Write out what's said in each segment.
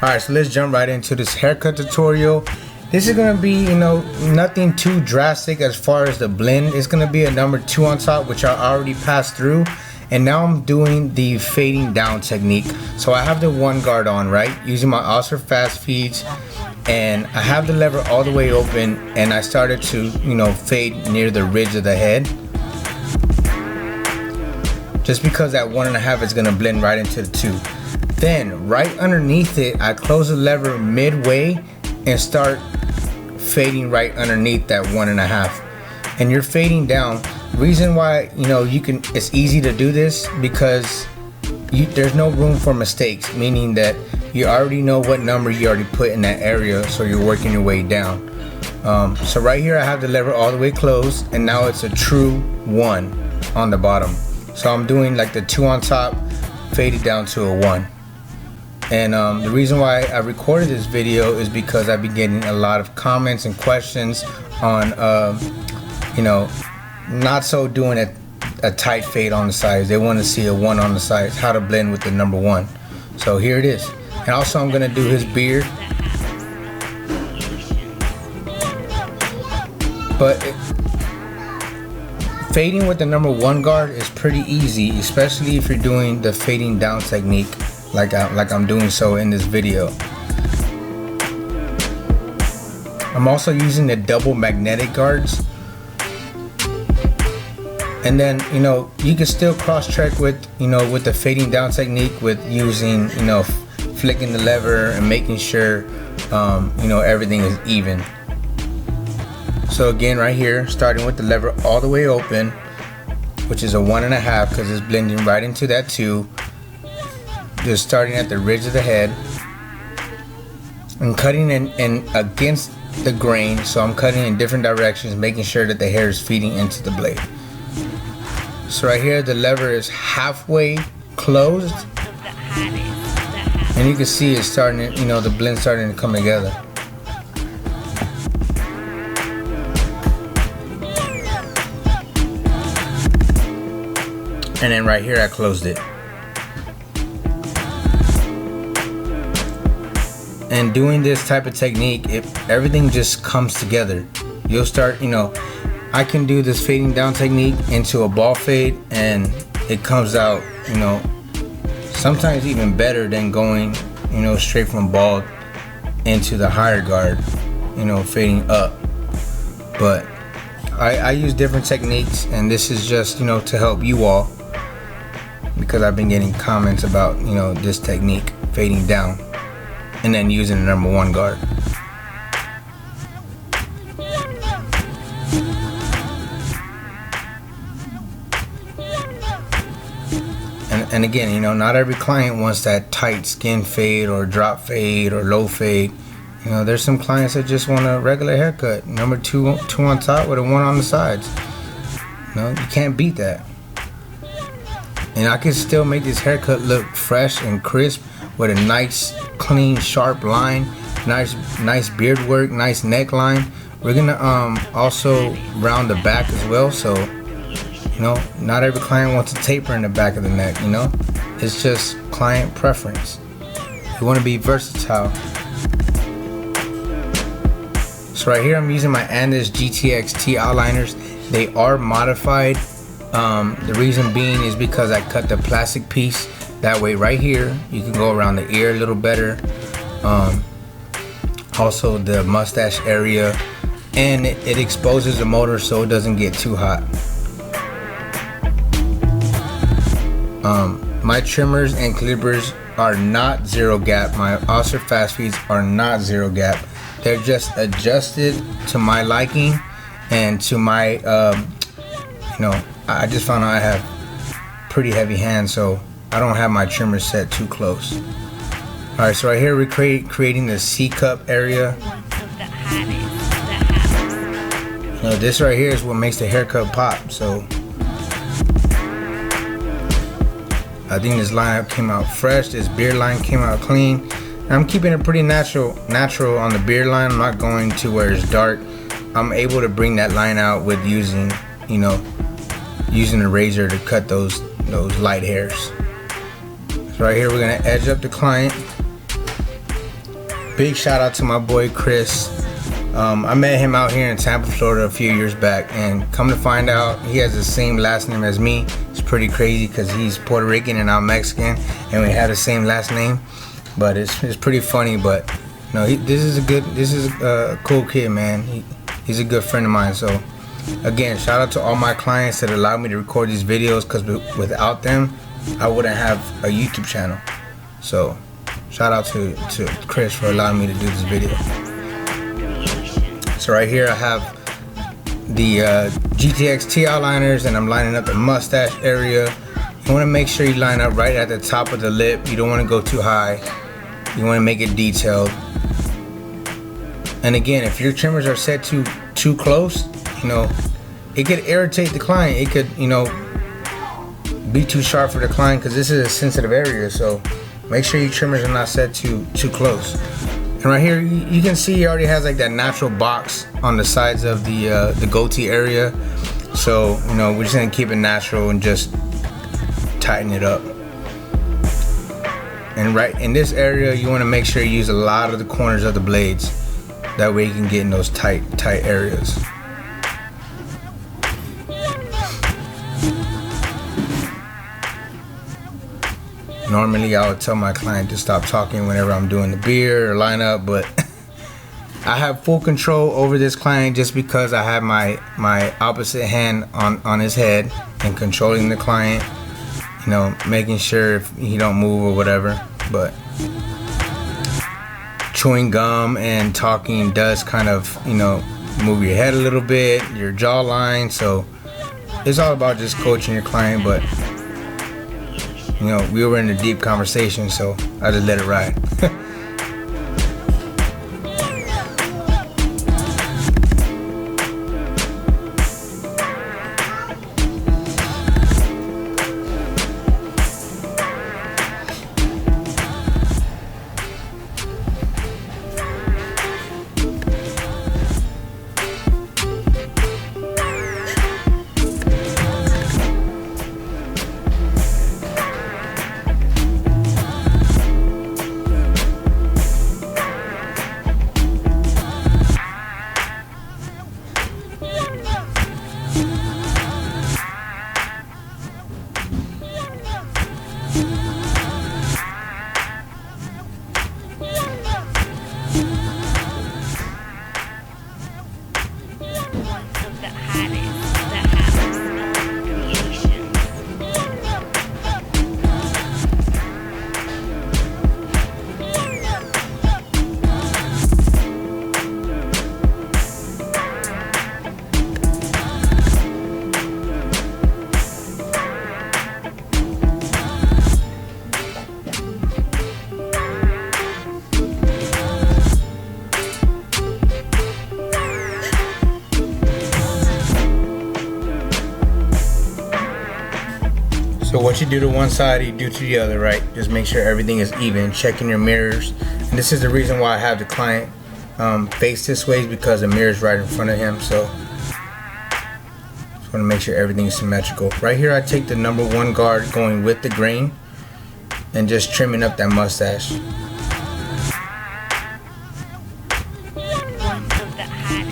Alright, so let's jump right into this haircut tutorial. This is gonna be, nothing too drastic as far as the blend. It's gonna be a number 2 on top, which I already passed through. And now I'm doing the fading down technique. So I have the 1 guard on, right? Using my Oscar fast feeds. And I have the lever all the way open, and I started to, fade near the ridge of the head. Just because that 1.5 is gonna blend right into the 2. Then right underneath it, I close the lever midway and start fading right underneath that 1.5. And you're fading down. Reason why it's easy to do this because there's no room for mistakes, meaning that you already know what number you already put in that area, so you're working your way down. So right here I have the lever all the way closed, and now it's a true 1 on the bottom. So I'm doing like the 2 on top, faded down to a 1. And the reason why I recorded this video is because I've been getting a lot of comments and questions on not so doing a tight fade on the sides. They want to see a 1 on the sides, how to blend with the number 1. So here it is. And also I'm gonna do his beard. But fading with the number 1 guard is pretty easy, especially if you're doing the fading down technique like I'm doing so in this video. I'm also using the double magnetic guards. And then, you can still cross-check with, with the fading down technique with using, flicking the lever and making sure, everything is even. So again, right here, starting with the lever all the way open, which is a 1.5 because it's blending right into that 2. Just starting at the ridge of the head and cutting in against the grain. So I'm cutting in different directions, making sure that the hair is feeding into the blade. So right here the lever is halfway closed, and you can see it's starting to, the blend starting to come together. And then right here I closed it. And doing this type of technique, everything just comes together. You'll start, I can do this fading down technique into a ball fade, and it comes out, sometimes even better than going, straight from bald into the higher guard, fading up. But I use different techniques, and this is just, to help you all, because I've been getting comments about, this technique, fading down, and then using the number 1 guard. And again, not every client wants that tight skin fade or drop fade or low fade. There's some clients that just want a regular haircut, number 2 on top with a 1 on the sides. You can't beat that. And I can still make this haircut look fresh and crisp with a nice, clean, sharp line, nice beard work, nice neckline. We're gonna also round the back as well, so not every client wants a taper in the back of the neck. It's just client preference. You want to be versatile. So right here I'm using my Andes GTX-T outliners. They are modified. The reason being is because I cut the plastic piece. That way right here you can go around the ear a little better. Also the mustache area, and it exposes the motor so it doesn't get too hot. My trimmers and clippers are not 0 gap. My Oscar fast feeds are not 0 gap. They're just adjusted to my liking and to my I just found out I have pretty heavy hands, so I don't have my trimmer set too close. Alright, so right here we're creating the C-cup area. This right here is what makes the haircut pop. So I think this line came out fresh. This beard line came out clean. I'm keeping it pretty natural on the beard line. I'm not going to where it's dark. I'm able to bring that line out with using a razor to cut those light hairs. So right here we're gonna edge up the client, Big shout out to my boy Chris. I met him out here in Tampa, Florida a few years back, and come to find out he has the same last name as me. It's pretty crazy because he's Puerto Rican and I'm Mexican, and we have the same last name. But it's pretty funny. But no, this is a cool kid, man. He's a good friend of mine. So again, shout out to all my clients that allow me to record these videos, because without them, I wouldn't have a YouTube channel. So shout out to Chris for allowing me to do this video. So right here I have the GTX T outliners, and I'm lining up the mustache area. You want to make sure you line up right at the top of the lip. You don't want to go too high. You want to make it detailed. And again, if your trimmers are set too close, you know, it could irritate the client. It could, you know, be too sharp for the client, because this is a sensitive area. So make sure your trimmers are not set too close. And right here, you can see he already has like that natural box on the sides of the goatee area. So, you know, we're just gonna keep it natural and just tighten it up. And right in this area, you want to make sure you use a lot of the corners of the blades. That way you can get in those tight areas. Normally I would tell my client to stop talking whenever I'm doing the beard or lineup, but I have full control over this client just because I have my opposite hand on his head and controlling the client, you know, making sure if he don't move or whatever. But chewing gum and talking does kind of, you know, move your head a little bit, your jawline. So it's all about just coaching your client. But you know, we were in a deep conversation, so I just let it ride. So what you do to one side, you do to the other, right? Just make sure everything is even. Checking your mirrors. And this is the reason why I have the client face this way, is because the mirror is right in front of him. So just want to make sure everything's symmetrical. Right here, I take the number 1 guard going with the grain and just trimming up that mustache.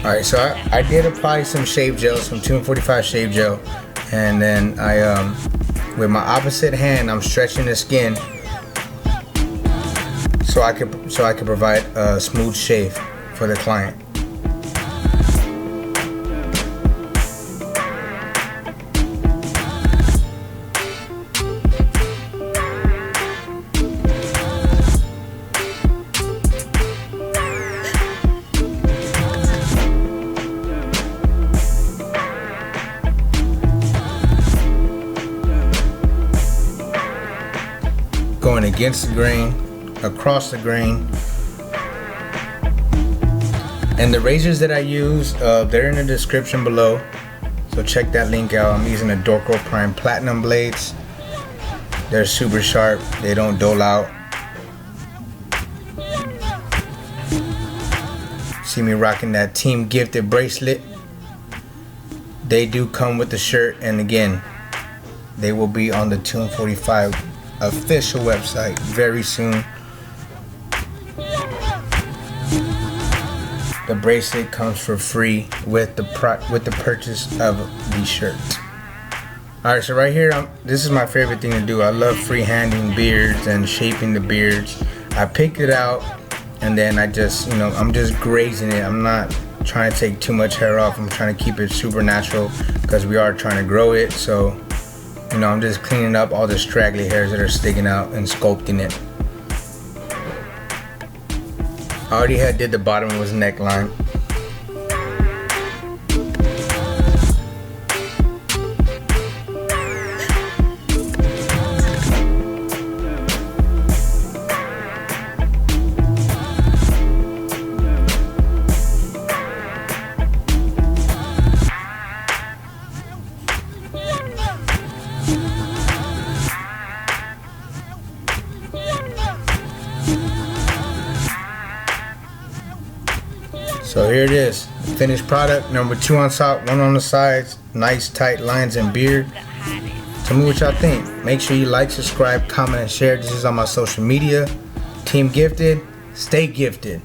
Alright, so I did apply some shave gel, some 245 shave gel, and then I with my opposite hand, I'm stretching the skin so I could provide a smooth shave for the client. Going against the grain, across the grain. And the razors that I use, they're in the description below, so check that link out. I'm using the Dorco Prime Platinum blades. They're super sharp, they don't dull out. See me rocking that Team Gifted bracelet. They do come with the shirt, and again, they will be on the 245 official website very soon. the bracelet comes for free with the purchase of these shirts. Alright, so right here, this is my favorite thing to do. I love freehanding beards and shaping the beards. I picked it out and then I just, I'm just grazing it. I'm not trying to take too much hair off. I'm trying to keep it super natural because we are trying to grow it. So, I'm just cleaning up all the straggly hairs that are sticking out and sculpting it. I already did the bottom of his neckline. So here it is, finished product, number 2 on top, 1 on the sides, nice tight lines and beard. Tell me what y'all think. Make sure you like, subscribe, comment, and share. This is on my social media. Team Gifted, stay gifted.